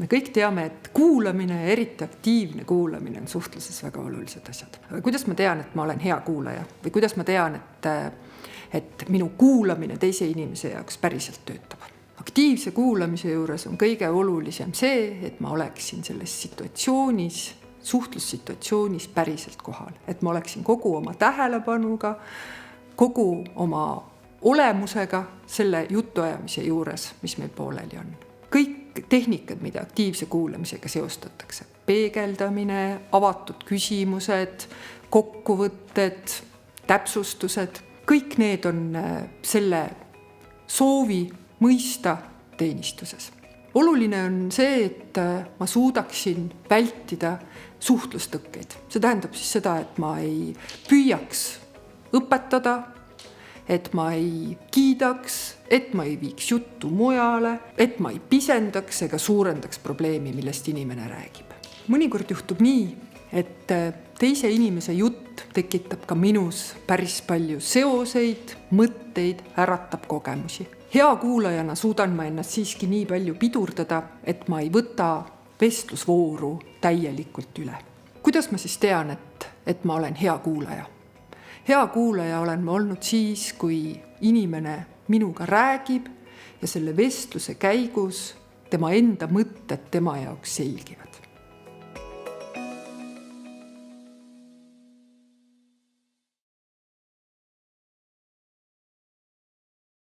Me kõik teame, et kuulamine ja eriti aktiivne kuulamine on suhtluses väga olulised asjad. Aga kuidas ma tean, et ma olen hea kuulaja? Või kuidas ma tean, et minu kuulamine teise inimese jaoks päriselt töötab? Aktiivse kuulamise juures on kõige olulisem see, et ma oleksin selles situatsioonis, suhtlussituatsioonis päriselt kohal. Et ma oleksin kogu oma tähelepanuga, kogu oma olemusega selle jutuajamise juures, mis meil pooleli on. Kõik tehnikad, mida aktiivse kuulamisega seostatakse. Peegeldamine, avatud küsimused, kokkuvõtted, täpsustused. Kõik need on selle soovi mõista teenistuses. Oluline on see, et ma suudaksin vältida suhtlustõkkeid. See tähendab siis seda, et ma ei püüaks õpetada, et ma ei kiidaks, et ma ei viiks juttu mujale, et ma ei pisendaks ega suurendaks probleemi, millest inimene räägib. Mõnikord juhtub nii, et teise inimese jutt tekitab ka minus päris palju seoseid, mõtteid, äratab kogemusi. Hea kuulajana suudan ma ennast siiski nii palju pidurdada, et ma ei võta vestlusvooru täielikult üle. Kuidas ma siis tean, et ma olen hea kuulaja? Hea kuulaja olen ma olnud siis, kui inimene minuga räägib ja selle vestluse käigus tema enda mõtted tema jaoks selgivad.